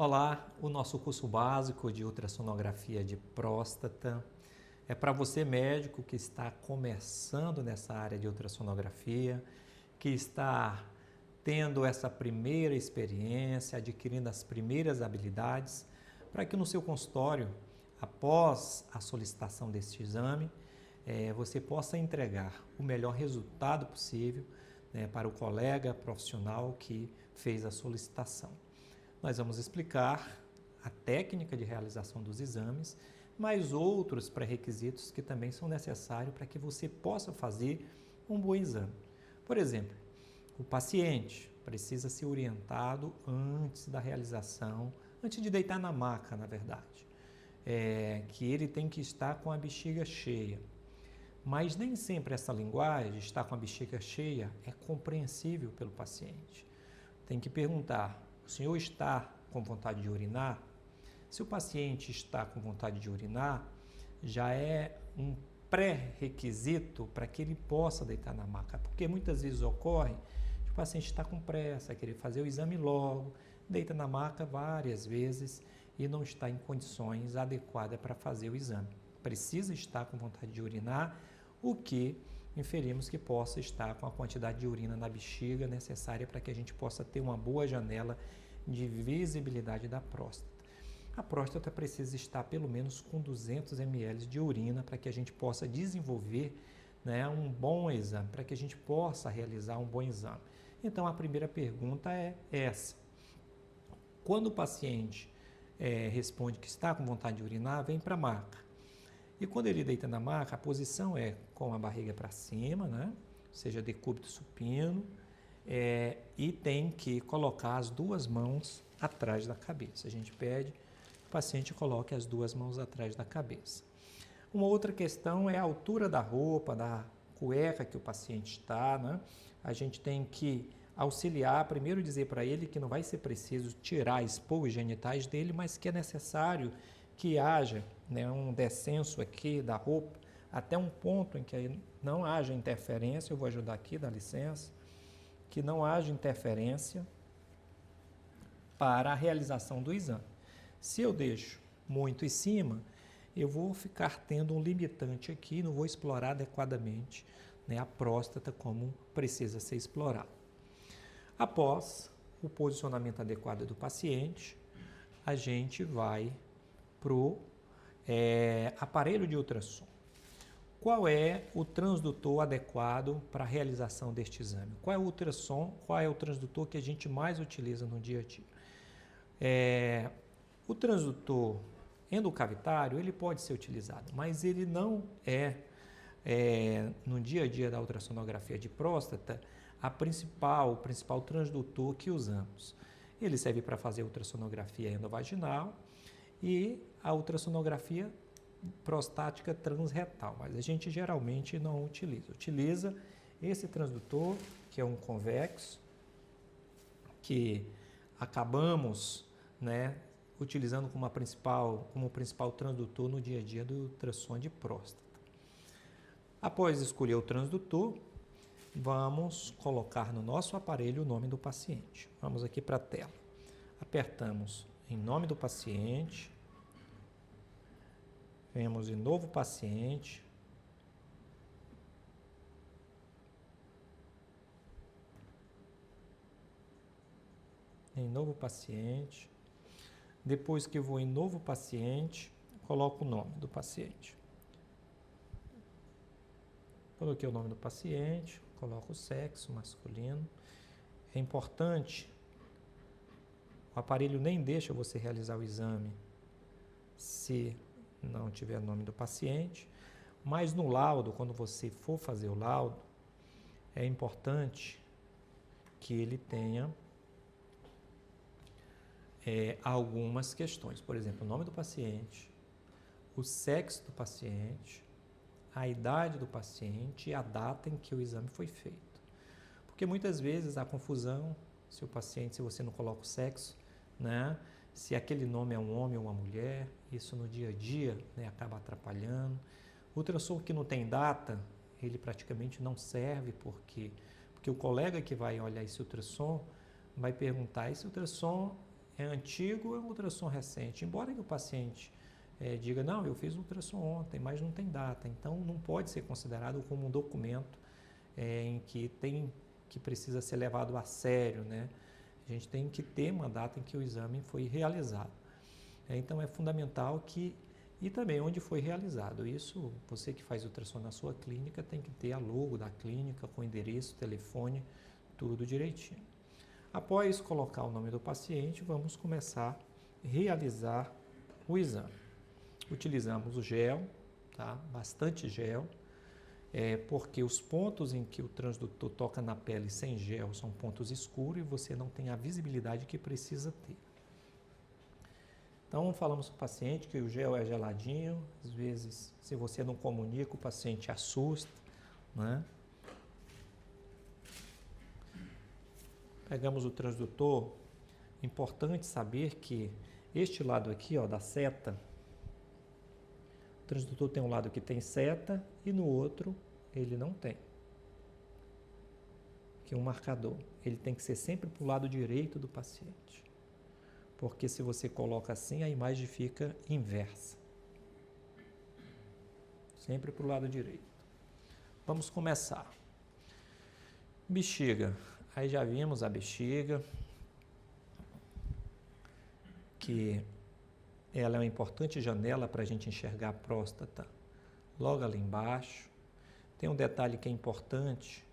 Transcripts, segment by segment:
Olá, o nosso curso básico de ultrassonografia de próstata é para você médico que está começando nessa área de ultrassonografia, que está tendo essa primeira experiência, adquirindo as primeiras habilidades, para que no seu consultório, após a solicitação deste exame, você possa entregar o melhor resultado possível, para o colega profissional que fez a solicitação. Nós vamos explicar a técnica de realização dos exames, mas outros pré-requisitos que também são necessários para que você possa fazer um bom exame. Por exemplo, o paciente precisa ser orientado antes da realização, antes de deitar na maca, na verdade, que ele tem que estar com a bexiga cheia. Mas nem sempre essa linguagem de estar com a bexiga cheia é compreensível pelo paciente. Tem que perguntar: o senhor está com vontade de urinar? Se o paciente está com vontade de urinar, já é um pré-requisito para que ele possa deitar na maca, porque muitas vezes ocorre que o paciente está com pressa, querer fazer o exame logo, deita na maca várias vezes e não está em condições adequadas para fazer o exame. Precisa estar com vontade de urinar, o que inferimos que possa estar com a quantidade de urina na bexiga necessária para que a gente possa ter uma boa janela de visibilidade da próstata. A próstata precisa estar pelo menos com 200 ml de urina para que a gente possa desenvolver, um bom exame, para que a gente possa realizar um bom exame. Então, a primeira pergunta é essa. Quando o paciente responde que está com vontade de urinar, vem para a maca. E quando ele deita na maca, a posição é com a barriga para cima, ou seja, decúbito supino, e tem que colocar as duas mãos atrás da cabeça. A gente pede que o paciente coloque as duas mãos atrás da cabeça. Uma outra questão é a altura da roupa, da cueca que o paciente está, A gente tem que auxiliar, primeiro dizer para ele que não vai ser preciso tirar, expor os genitais dele, mas que é necessário que haja um descenso aqui da roupa até um ponto em que não haja interferência. Eu vou ajudar aqui, dá licença. Que não haja interferência para a realização do exame. Se eu deixo muito em cima, eu vou ficar tendo um limitante aqui, não vou explorar adequadamente a próstata como precisa ser explorada. Após o posicionamento adequado do paciente, a gente vai para o aparelho de ultrassom. Qual é o transdutor adequado para a realização deste exame? Qual é o ultrassom? Qual é o transdutor que a gente mais utiliza no dia a dia? O transdutor endocavitário, ele pode ser utilizado, mas ele não no dia a dia da ultrassonografia de próstata, o principal transdutor que usamos. Ele serve para fazer ultrassonografia endovaginal e a ultrassonografia prostática transretal, mas a gente geralmente não utiliza. Utiliza esse transdutor, que é um convexo, que acabamos utilizando como principal transdutor no dia a dia do ultrassom de próstata. Após escolher o transdutor, vamos colocar no nosso aparelho o nome do paciente. Vamos aqui para a tela. Apertamos em nome do paciente. Vemos em novo paciente. Em novo paciente. Depois que eu vou em novo paciente, coloco o nome do paciente. Coloquei o nome do paciente, coloco o sexo masculino. É importante, o aparelho nem deixa você realizar o exame se não tiver nome do paciente, mas no laudo, quando você for fazer o laudo, é importante que ele tenha algumas questões. Por exemplo, o nome do paciente, o sexo do paciente, a idade do paciente e a data em que o exame foi feito. Porque muitas vezes há confusão se você não coloca o sexo, se aquele nome é um homem ou uma mulher, isso no dia a dia acaba atrapalhando. O ultrassom que não tem data, ele praticamente não serve, porque o colega que vai olhar esse ultrassom vai perguntar: esse ultrassom é antigo ou é um ultrassom recente. Embora que o paciente diga, não, eu fiz ultrassom ontem, mas não tem data. Então, não pode ser considerado como um documento em que precisa ser levado a sério, né? A gente tem que ter uma data em que o exame foi realizado. Então, é fundamental e também onde foi realizado. Isso, você que faz ultrassom na sua clínica tem que ter a logo da clínica, com endereço, telefone, tudo direitinho. Após colocar o nome do paciente, vamos começar a realizar o exame. Utilizamos o gel, tá? Bastante gel, porque os pontos em que o transdutor toca na pele sem gel são pontos escuros e você não tem a visibilidade que precisa ter. Então, falamos para o paciente que o gel é geladinho, às vezes, se você não comunica, o paciente assusta, né? Pegamos o transdutor, importante saber que este lado aqui, ó, da seta, o transdutor tem um lado que tem seta e no outro ele não tem. Que é um marcador. Ele tem que ser sempre para o lado direito do paciente. Porque se você coloca assim, a imagem fica inversa. Sempre para o lado direito. Vamos começar. Bexiga. Aí já vimos a bexiga, que ela é uma importante janela para a gente enxergar a próstata logo ali embaixo. Tem um detalhe que é importante,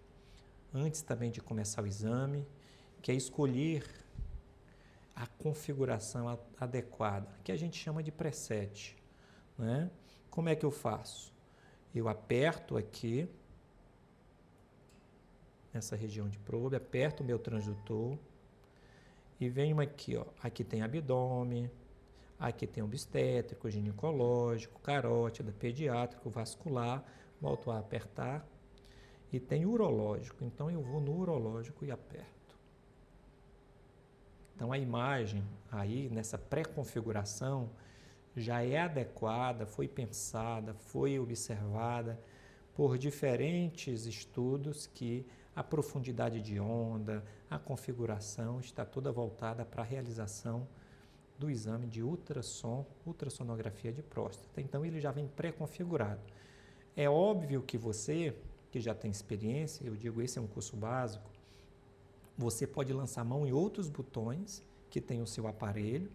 antes também de começar o exame, que é escolher a configuração adequada, que a gente chama de preset, né? Como é que eu faço? Eu aperto aqui, nessa região de probe, aperto o meu transdutor e venho aqui, ó. Aqui tem abdômen, aqui tem obstétrico, ginecológico, carótida, pediátrico, vascular, volto a apertar e tem urológico, então eu vou no urológico e aperto. Então a imagem aí nessa pré-configuração já é adequada, foi pensada, foi observada por diferentes estudos que a profundidade de onda, a configuração está toda voltada para a realização do exame de ultrassonografia de próstata. Então ele já vem pré-configurado. É óbvio que você, que já tem experiência, eu digo esse é um curso básico, você pode lançar mão em outros botões que tem o seu aparelho,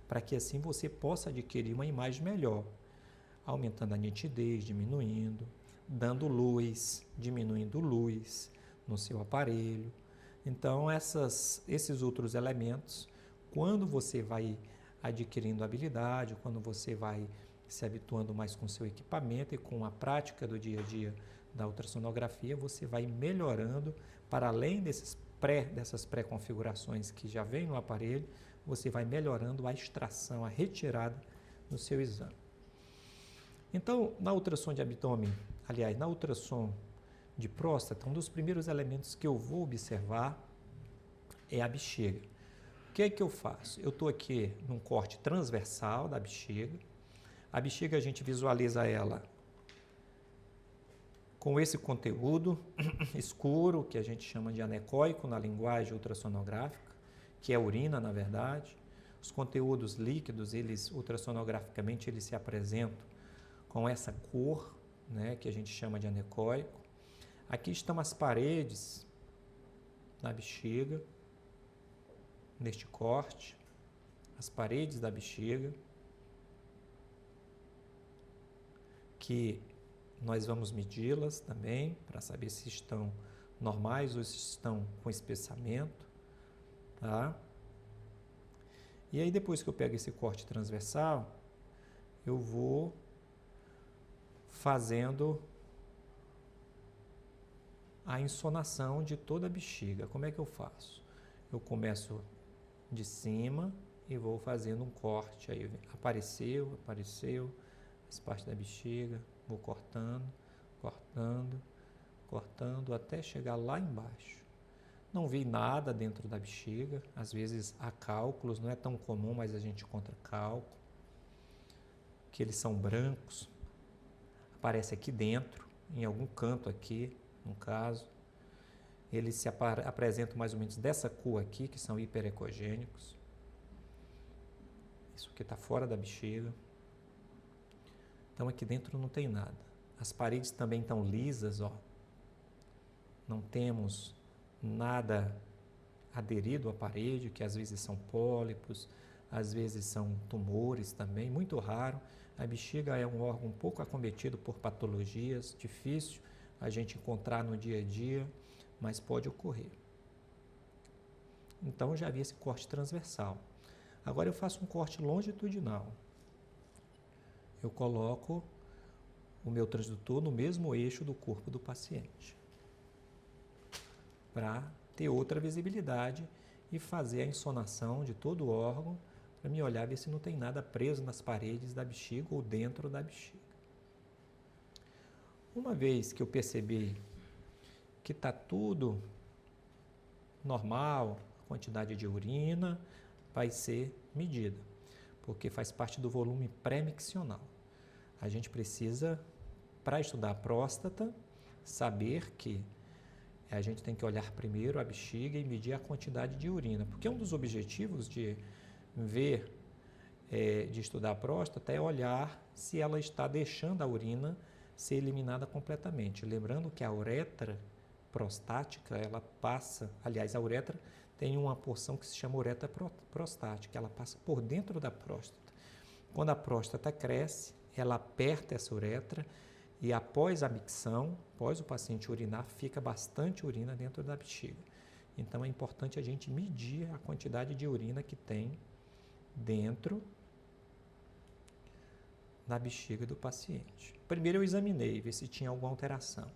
para que assim você possa adquirir uma imagem melhor, aumentando a nitidez, diminuindo, dando luz, diminuindo luz no seu aparelho. Então, esses outros elementos, quando você vai adquirindo habilidade, quando você vai se habituando mais com o seu equipamento e com a prática do dia a dia da ultrassonografia, você vai melhorando para além dessas pré-configurações que já vem no aparelho, você vai melhorando a extração, a retirada no seu exame. Então, na ultrassom de abdômen, aliás, na ultrassom de próstata, um dos primeiros elementos que eu vou observar é a bexiga. O que é que eu faço? Eu estou aqui num corte transversal da bexiga. A bexiga a gente visualiza ela com esse conteúdo escuro, que a gente chama de anecoico na linguagem ultrassonográfica, que é urina, na verdade. Os conteúdos líquidos, ultrassonograficamente, eles se apresentam com essa cor, né, que a gente chama de anecoico. Aqui estão as paredes da bexiga, neste corte, as paredes da bexiga, que nós vamos medi-las também para saber se estão normais ou se estão com espessamento, tá? E aí depois que eu pego esse corte transversal, eu vou fazendo a insonação de toda a bexiga. Como é que eu faço? Eu começo de cima e vou fazendo um corte. Aí apareceu, as partes da bexiga, vou cortando, até chegar lá embaixo. Não vi nada dentro da bexiga, às vezes há cálculos, não é tão comum, mas a gente encontra cálculo, que eles são brancos, aparece aqui dentro, em algum canto aqui, no caso. Eles se apresentam mais ou menos dessa cor aqui, que são hiperecogênicos. Isso aqui está fora da bexiga. Então aqui dentro não tem nada. As paredes também estão lisas, ó. Não temos nada aderido à parede, que às vezes são pólipos, às vezes são tumores também, muito raro. A bexiga é um órgão um pouco acometido por patologias, difícil a gente encontrar no dia a dia, mas pode ocorrer. Então eu já vi esse corte transversal. Agora eu faço um corte longitudinal. Eu coloco o meu transdutor no mesmo eixo do corpo do paciente, para ter outra visibilidade e fazer a insonação de todo o órgão, para me olhar ver se não tem nada preso nas paredes da bexiga ou dentro da bexiga. Uma vez que eu perceber que está tudo normal, a quantidade de urina vai ser medida, porque faz parte do volume pré-miccional. A gente precisa, para estudar a próstata, saber que a gente tem que olhar primeiro a bexiga e medir a quantidade de urina, porque um dos objetivos de ver, de estudar a próstata é olhar se ela está deixando a urina ser eliminada completamente. Lembrando que a uretra prostática, ela passa, aliás, a uretra tem uma porção que se chama uretra prostática, ela passa por dentro da próstata. Quando a próstata cresce, ela aperta essa uretra e após a micção, após o paciente urinar, fica bastante urina dentro da bexiga. Então é importante a gente medir a quantidade de urina que tem dentro da bexiga do paciente. Primeiro eu examinei, ver se tinha alguma alteração.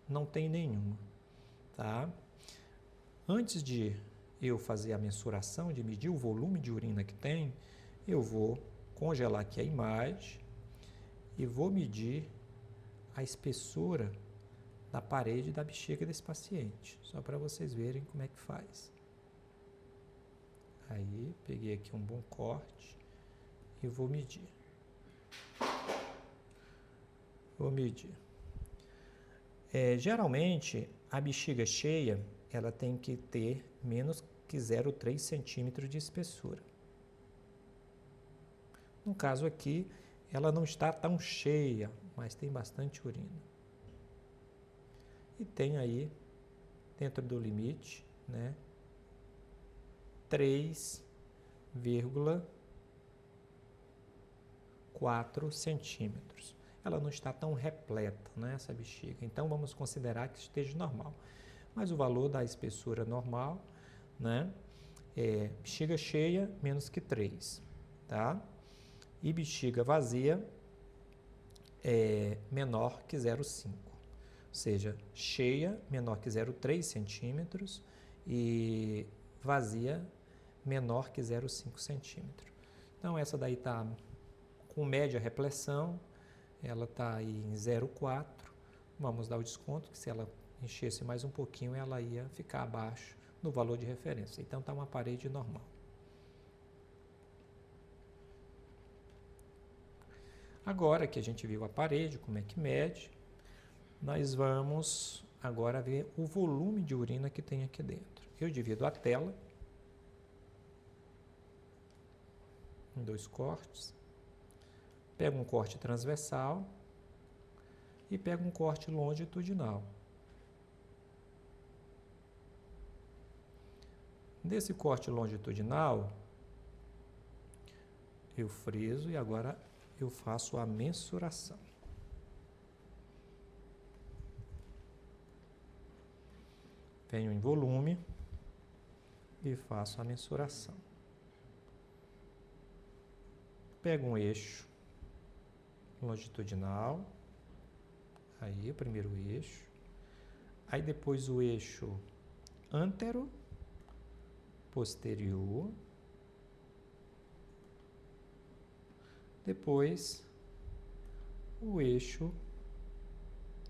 Não tem nenhuma, tá? Antes de eu fazer a mensuração, de medir o volume de urina que tem, eu vou congelar aqui a imagem e vou medir a espessura da parede da bexiga desse paciente, só para vocês verem como é que faz. Aí, peguei aqui um bom corte e vou medir. Geralmente, a bexiga cheia, ela tem que ter menos que 0,3 centímetros de espessura. No caso aqui, ela não está tão cheia, mas tem bastante urina. E tem aí, dentro do limite, né, 3,4 centímetros. Ela não está tão repleta, né, essa bexiga. Então, vamos considerar que esteja normal. Mas o valor da espessura normal, né, é bexiga cheia, menos que 3, tá? E bexiga vazia é menor que 0,5. Ou seja, cheia menor que 0,3 centímetros e vazia menor que 0,5 centímetros. Então, essa daí está com média repressão, ela está aí em 0,4. Vamos dar o desconto, que se ela enchesse mais um pouquinho, ela ia ficar abaixo do valor de referência. Então, está uma parede normal. Agora que a gente viu a parede, como é que mede, nós vamos agora ver o volume de urina que tem aqui dentro. Eu divido a tela em 2 cortes, pego um corte transversal e pego um corte longitudinal. Desse corte longitudinal, eu friso e agora eu faço a mensuração. Venho em volume e faço a mensuração. Pego um eixo longitudinal, aí o primeiro eixo, aí depois o eixo antero, posterior, depois o eixo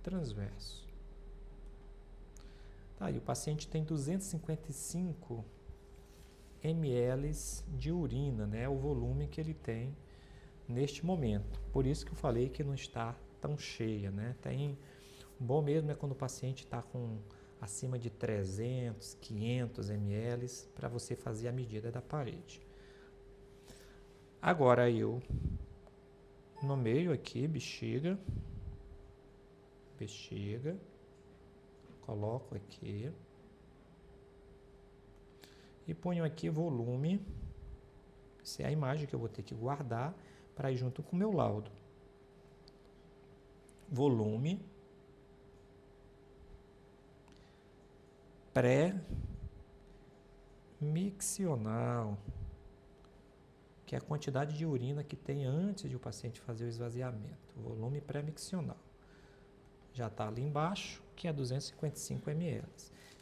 transverso. Tá, e o paciente tem 255 ml de urina, né? O volume que ele tem neste momento. Por isso que eu falei que não está tão cheia, né? Bom mesmo é quando o paciente está com acima de 300, 500 ml para você fazer a medida da parede. Agora eu nomeio aqui bexiga, coloco aqui e ponho aqui volume. Essa é a imagem que eu vou ter que guardar para ir junto com o meu laudo. Volume pré-miccional, que é a quantidade de urina que tem antes de o paciente fazer o esvaziamento. Volume pré-miccional. Já está ali embaixo, que é 255 ml.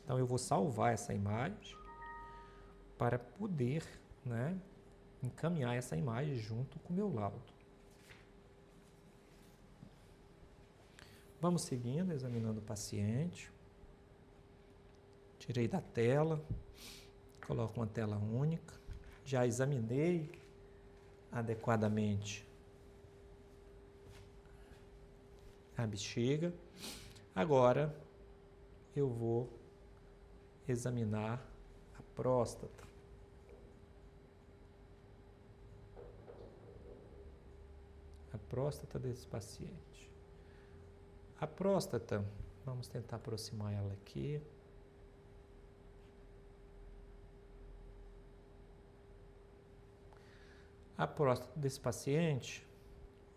Então, eu vou salvar essa imagem para poder, né, encaminhar essa imagem junto com o meu laudo. Vamos seguindo, examinando o paciente. Tirei da tela, coloco uma tela única. Já examinei adequadamente a bexiga. Agora eu vou examinar a próstata. A próstata desse paciente. A próstata, vamos tentar aproximar ela aqui. A próstata desse paciente,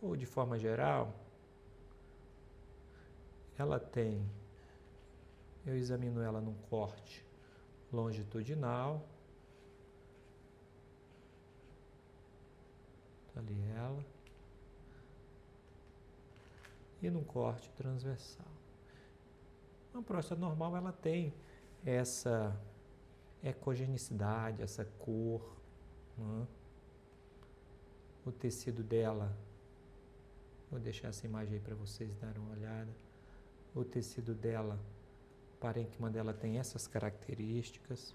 ou de forma geral, ela tem, eu examino ela num corte longitudinal, tá ali ela, e num corte transversal. Uma próstata normal, ela tem essa ecogenicidade, essa cor, né? O tecido dela, vou deixar essa imagem aí para vocês darem uma olhada. O tecido dela, o parênquima dela tem essas características.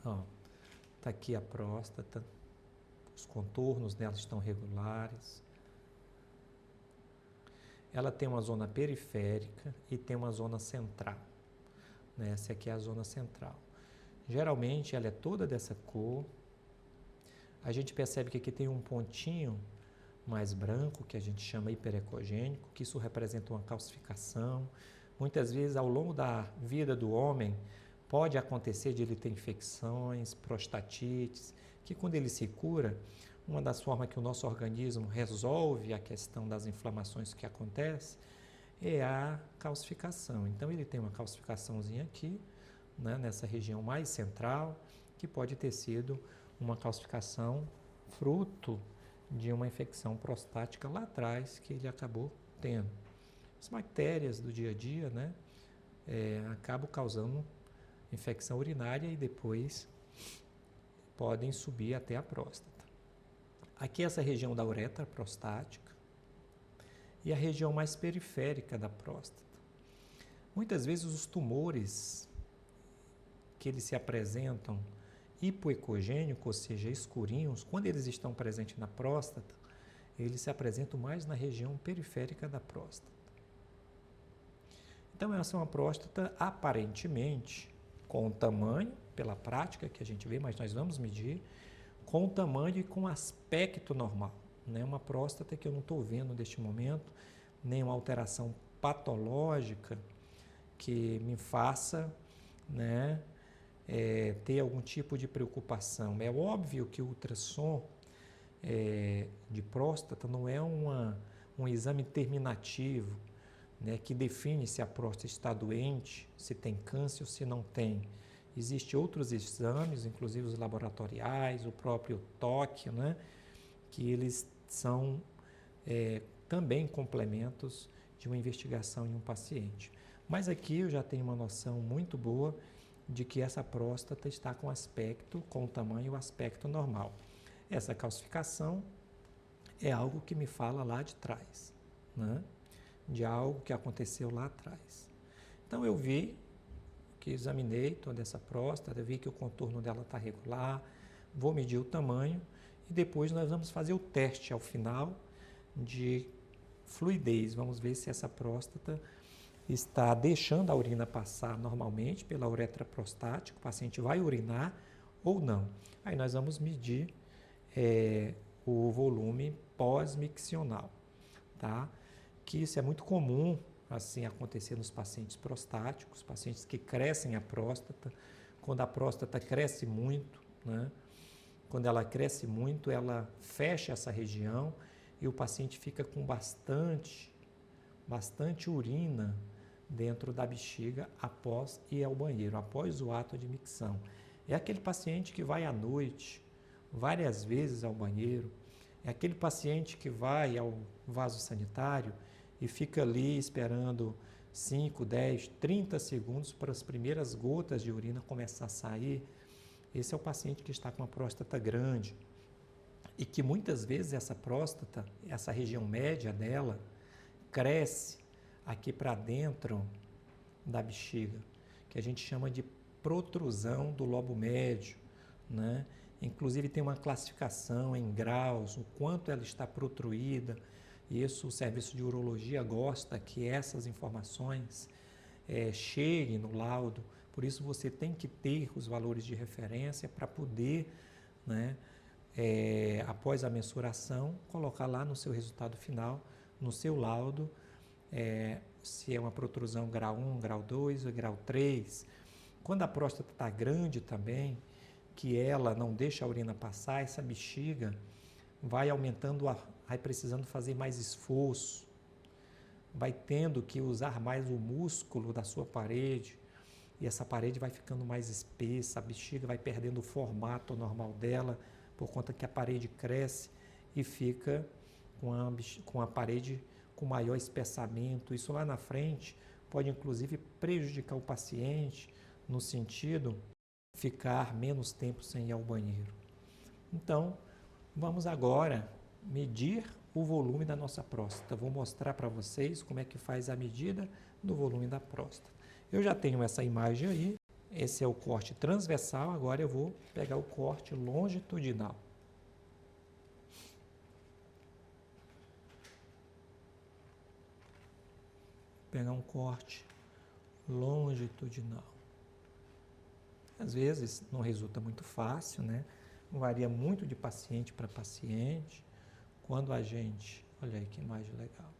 Ó, tá aqui a próstata, os contornos dela estão regulares. Ela tem uma zona periférica e tem uma zona central, né? Essa aqui é a zona central. Geralmente ela é toda dessa cor. A gente percebe que aqui tem um pontinho mais branco, que a gente chama hiperecogênico, que isso representa uma calcificação. Muitas vezes, ao longo da vida do homem, pode acontecer de ele ter infecções, prostatites, que quando ele se cura, uma das formas que o nosso organismo resolve a questão das inflamações que acontecem é a calcificação. Então, ele tem uma calcificaçãozinha aqui, né, nessa região mais central, que pode ter sido uma calcificação fruto de uma infecção prostática lá atrás que ele acabou tendo. As bactérias do dia a dia, né, acabam causando infecção urinária e depois podem subir até a próstata. Aqui essa região da uretra prostática e a região mais periférica da próstata. Muitas vezes os tumores que eles se apresentam hipoecogênicos, ou seja, escurinhos, quando eles estão presentes na próstata, eles se apresentam mais na região periférica da próstata. Então, essa é uma próstata aparentemente com tamanho, pela prática que a gente vê, mas nós vamos medir, com tamanho e com aspecto normal, né? Uma próstata que eu não estou vendo neste momento, nenhuma alteração patológica que me faça, né, ter algum tipo de preocupação. É óbvio que o ultrassom de próstata não é um exame terminativo, né, que define se a próstata está doente, se tem câncer ou se não tem. Existem outros exames, inclusive os laboratoriais, o próprio toque, né, que eles são também complementos de uma investigação em um paciente. Mas aqui eu já tenho uma noção muito boa de que essa próstata está com aspecto, com o tamanho e o aspecto normal. Essa calcificação é algo que me fala lá de trás, né? De algo que aconteceu lá atrás. Então eu vi, que examinei toda essa próstata, vi que o contorno dela está regular, vou medir o tamanho e depois nós vamos fazer o teste ao final de fluidez. Vamos ver se essa próstata está deixando a urina passar normalmente pela uretra prostática, o paciente vai urinar ou não. Aí nós vamos medir o volume pós-miccional, tá? Que isso é muito comum assim acontecer nos pacientes prostáticos, pacientes que crescem a próstata. Quando a próstata cresce muito, né? Quando ela cresce muito, ela fecha essa região e o paciente fica com bastante urina dentro da bexiga após ir ao banheiro, após o ato de micção. É aquele paciente que vai à noite várias vezes ao banheiro, é aquele paciente que vai ao vaso sanitário e fica ali esperando 5, 10, 30 segundos para as primeiras gotas de urina começar a sair. Esse é o paciente que está com a próstata grande e que muitas vezes essa próstata, essa região média dela, cresce aqui para dentro da bexiga, que a gente chama de protrusão do lobo médio, né? Inclusive tem uma classificação em graus, o quanto ela está protruída. Isso o serviço de urologia gosta que essas informações cheguem no laudo. Por isso você tem que ter os valores de referência para poder, né, após a mensuração, colocar lá no seu resultado final, no seu laudo, se é uma protrusão grau 1, grau 2 ou grau 3. Quando a próstata está grande também, que ela não deixa a urina passar, essa bexiga vai aumentando, vai precisando fazer mais esforço, vai tendo que usar mais o músculo da sua parede, e essa parede vai ficando mais espessa, a bexiga vai perdendo o formato normal dela, por conta que a parede cresce e fica com a parede com maior espessamento. Isso lá na frente pode inclusive prejudicar o paciente no sentido de ficar menos tempo sem ir ao banheiro. Então, vamos agora medir o volume da nossa próstata. Vou mostrar para vocês como é que faz a medida do volume da próstata. Eu já tenho essa imagem aí. Esse é o corte transversal, agora eu vou pegar o corte longitudinal. Pegar um corte longitudinal. Às vezes não resulta muito fácil, né? Varia muito de paciente para paciente. Quando a gente... Olha aí que imagem legal.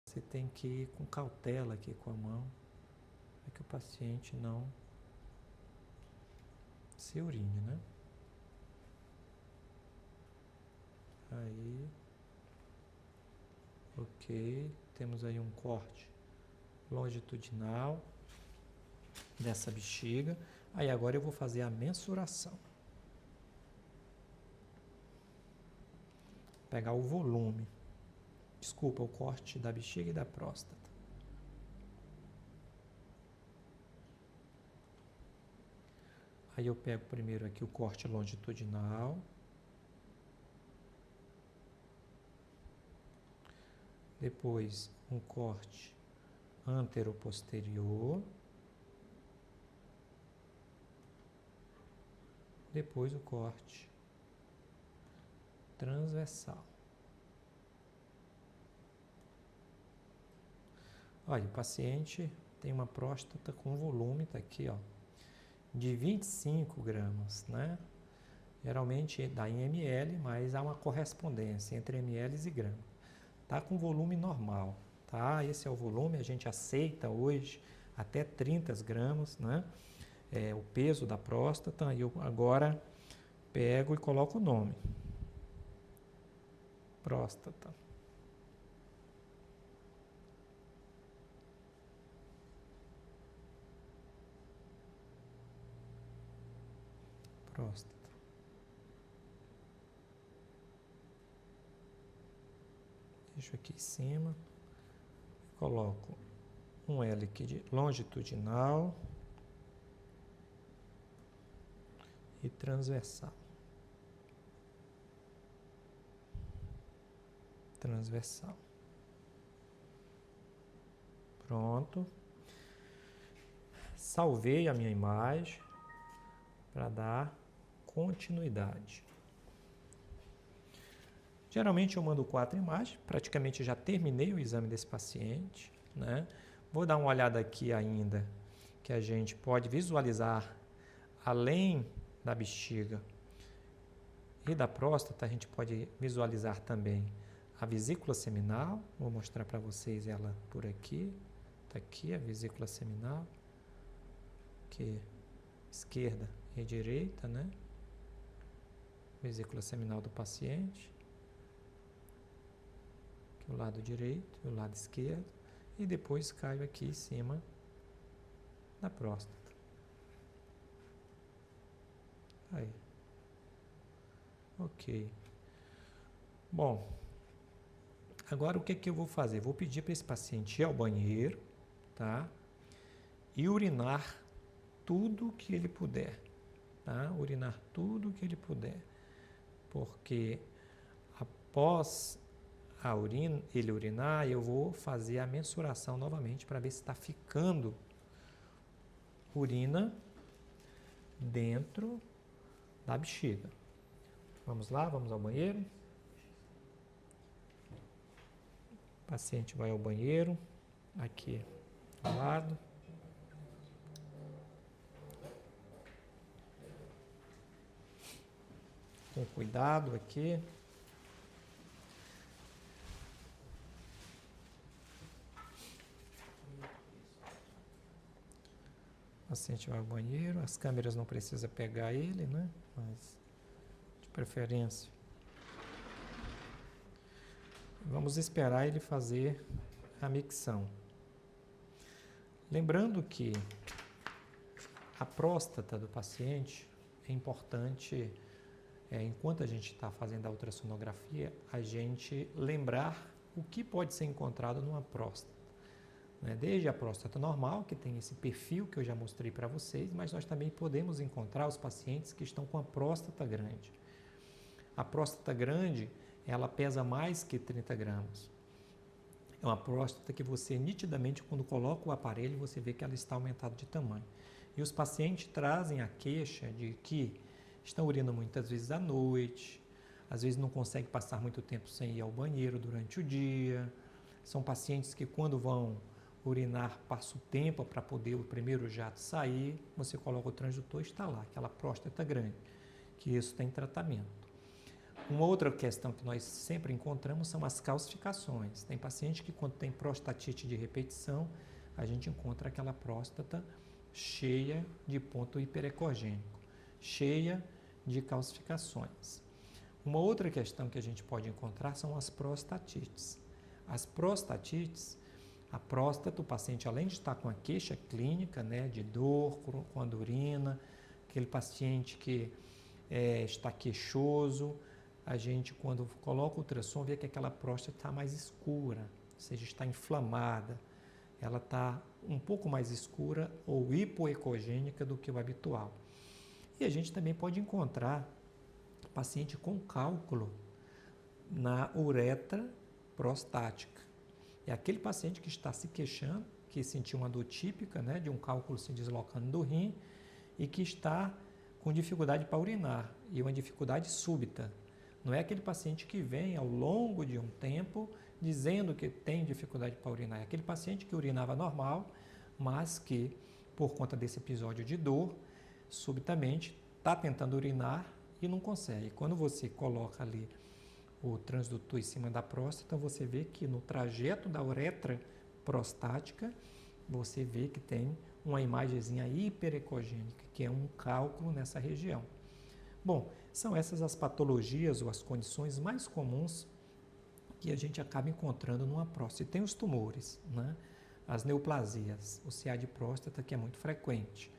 Você tem que ir com cautela aqui com a mão, para que o paciente não se urine, né? Aí, ok, temos aí um corte longitudinal dessa bexiga. Aí agora eu vou fazer a mensuração. Pegar o volume, desculpa, o corte da bexiga e da próstata. Aí eu pego primeiro aqui o corte longitudinal. Depois um corte antero-posterior. Depois o corte transversal. Olha, o paciente tem uma próstata com volume, tá aqui, ó, de 25 gramas, né? Geralmente dá em ml, mas há uma correspondência entre ml e gramas. Tá com volume normal, tá? Esse é o volume, a gente aceita hoje até 30 gramas, né? O peso da próstata. E eu agora pego e coloco o nome. Próstata. Próstata. Deixo aqui em cima. Coloco um L aqui de longitudinal e transversal. Transversal. Pronto. Salvei a minha imagem para dar continuidade. Geralmente eu mando 4 imagens, praticamente já terminei o exame desse paciente, né? Vou dar uma olhada aqui ainda, que a gente pode visualizar, além da bexiga, e da próstata, a gente pode visualizar também a vesícula seminal. Vou mostrar para vocês ela por aqui. Está aqui a vesícula seminal, que esquerda e direita, né? Vesícula seminal do paciente. Aqui o lado direito e o lado esquerdo. E depois caio aqui em cima da próstata. Aí. Ok. Bom, agora o que que eu vou fazer? Vou pedir para esse paciente ir ao banheiro, tá? E urinar tudo que ele puder, tá? Urinar tudo que ele puder. Porque após ele urinar, eu vou fazer a mensuração novamente para ver se está ficando urina dentro da bexiga. Vamos lá, vamos ao banheiro. O paciente vai ao banheiro, aqui do lado. Com cuidado aqui. O paciente vai ao banheiro, as câmeras não precisam pegar ele, né? Mas, de preferência, vamos esperar ele fazer a micção. Lembrando que a próstata do paciente é importante, enquanto a gente está fazendo a ultrassonografia, a gente lembrar o que pode ser encontrado numa próstata. Desde a próstata normal, que tem esse perfil que eu já mostrei para vocês, mas nós também podemos encontrar os pacientes que estão com a próstata grande. A próstata grande, ela pesa mais que 30 gramas. É uma próstata que você nitidamente, quando coloca o aparelho, você vê que ela está aumentada de tamanho. E os pacientes trazem a queixa de que estão urinando muitas vezes à noite, às vezes não conseguem passar muito tempo sem ir ao banheiro durante o dia. São pacientes que quando vão urinar, passa o tempo para poder o primeiro jato sair, você coloca o transdutor e está lá, aquela próstata grande, que isso tem tratamento. Uma outra questão que nós sempre encontramos são as calcificações. Tem paciente que quando tem prostatite de repetição, a gente encontra aquela próstata cheia de ponto hiperecogênico, cheia de calcificações. Uma outra questão que a gente pode encontrar são as prostatites. As prostatites, a próstata, o paciente além de estar com a queixa clínica, né, de dor quando urina, aquele paciente que está queixoso, a gente quando coloca o ultrassom vê que aquela próstata está mais escura, ou seja, está inflamada, ela está um pouco mais escura ou hipoecogênica do que o habitual. E a gente também pode encontrar paciente com cálculo na uretra prostática. É aquele paciente que está se queixando, que sentiu uma dor típica, né, de um cálculo se deslocando do rim e que está com dificuldade para urinar e uma dificuldade súbita. Não é aquele paciente que vem ao longo de um tempo dizendo que tem dificuldade para urinar. É aquele paciente que urinava normal, mas que, por conta desse episódio de dor, subitamente está tentando urinar e não consegue. Quando você coloca ali o transdutor em cima da próstata, você vê que no trajeto da uretra prostática, você vê que tem uma imagenzinha hiperecogênica, que é um cálculo nessa região. Bom, são essas as patologias ou as condições mais comuns que a gente acaba encontrando numa próstata. E tem os tumores, né? As neoplasias, o CA de próstata, que é muito frequente,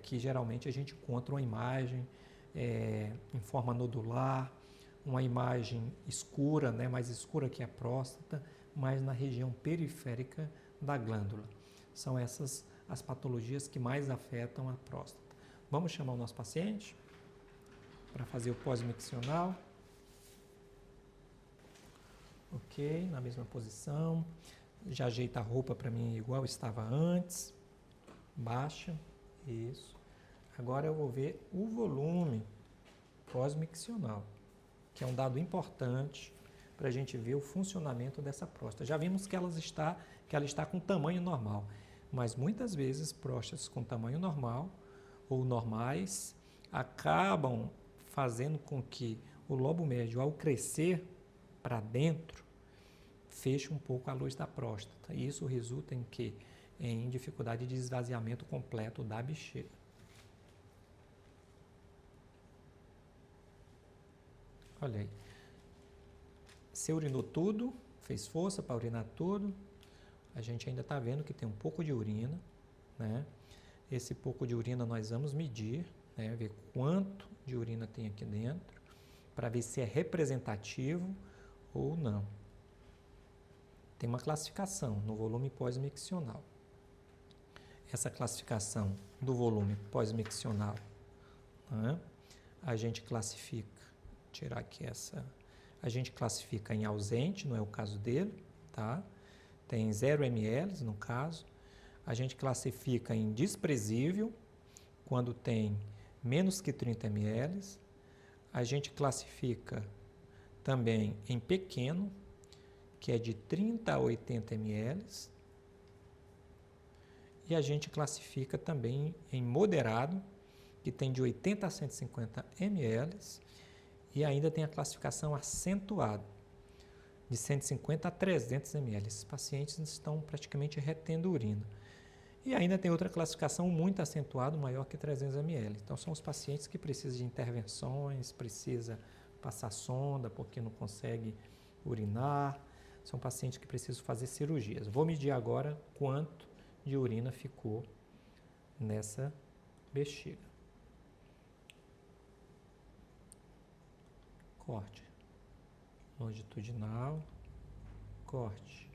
que geralmente a gente encontra uma imagem em forma nodular, uma imagem escura, né, mais escura que a próstata, mas na região periférica da glândula. São essas as patologias que mais afetam a próstata. Vamos chamar o nosso paciente para fazer o pós-miccional. Ok, na mesma posição. Já ajeita a roupa para mim igual estava antes. Baixa. Isso. Agora eu vou ver o volume pós-miccional, que é um dado importante para a gente ver o funcionamento dessa próstata. Já vimos que ela está com tamanho normal, mas muitas vezes próstatas com tamanho normal ou normais acabam fazendo com que o lobo médio, ao crescer para dentro, feche um pouco a luz da próstata. E isso resulta em quê? Em dificuldade de esvaziamento completo da bexiga. Olha aí. Você urinou tudo, fez força para urinar tudo. A gente ainda está vendo que tem um pouco de urina, né? Esse pouco de urina nós vamos medir, né? Ver quanto de urina tem aqui dentro, para ver se é representativo ou não. Tem uma classificação no volume pós-miccional. Essa classificação do volume pós-miccional, né? A gente classifica, tirar aqui essa, a gente classifica em ausente, não é o caso dele, tá? Tem 0 ml no caso. A gente classifica em desprezível, quando tem menos que 30 ml. A gente classifica também em pequeno, que é de 30 a 80 ml. E a gente classifica também em moderado, que tem de 80 a 150 ml. E ainda tem a classificação acentuada, de 150 a 300 ml. Esses pacientes estão praticamente retendo urina. E ainda tem outra classificação muito acentuada, maior que 300 ml. Então, são os pacientes que precisam de intervenções, precisa passar sonda porque não consegue urinar. São pacientes que precisam fazer cirurgias. Vou medir agora quanto de urina ficou nessa bexiga. Corte longitudinal, corte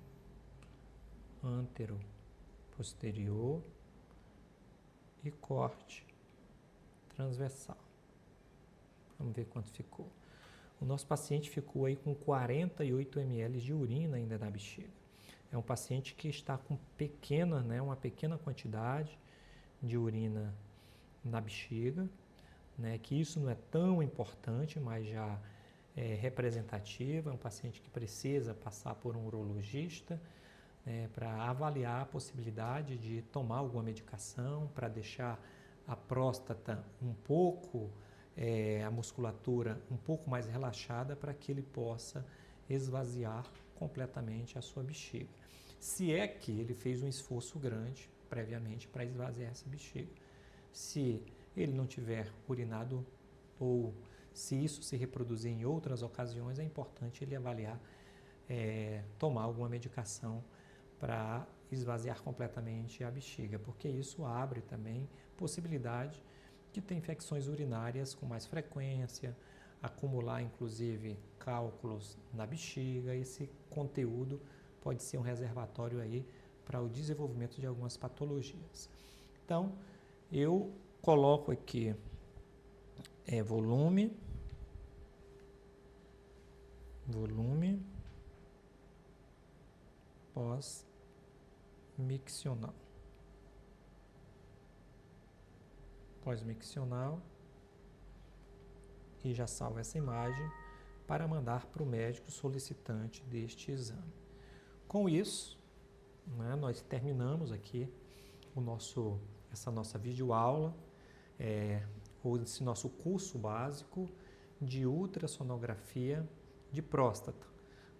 antero posterior e corte transversal. Vamos ver quanto ficou. O nosso paciente ficou aí com 48 ml de urina ainda na bexiga. É um paciente que está com pequena, né, uma pequena quantidade de urina na bexiga, né, que isso não é tão importante, mas já é representativa. É um paciente que precisa passar por um urologista, para avaliar a possibilidade de tomar alguma medicação para deixar a próstata um pouco, a musculatura um pouco mais relaxada, para que ele possa esvaziar completamente a sua bexiga. Se é que ele fez um esforço grande previamente para esvaziar essa bexiga. Se ele não tiver urinado ou se isso se reproduzir em outras ocasiões, é importante ele avaliar, tomar alguma medicação para esvaziar completamente a bexiga, porque isso abre também possibilidade de ter infecções urinárias com mais frequência, acumular inclusive cálculos na bexiga. Esse conteúdo pode ser um reservatório aí para o desenvolvimento de algumas patologias. Então, eu coloco aqui volume pós-miccional. Pós-miccional, e já salvo essa imagem para mandar para o médico solicitante deste exame. Com isso, né, nós terminamos aqui essa nossa videoaula, ou esse nosso curso básico de ultrassonografia de próstata,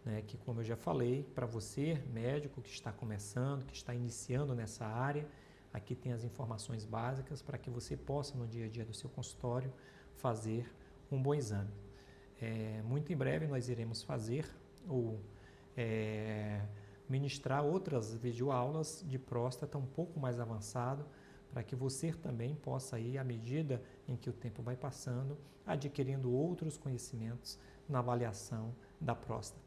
né, que, como eu já falei, para você, médico que está começando, que está iniciando nessa área, aqui tem as informações básicas para que você possa, no dia a dia do seu consultório, fazer um bom exame. Muito em breve nós iremos fazer ou ministrar outras videoaulas de próstata um pouco mais avançado, para que você também possa ir, à medida em que o tempo vai passando, adquirindo outros conhecimentos na avaliação da próstata.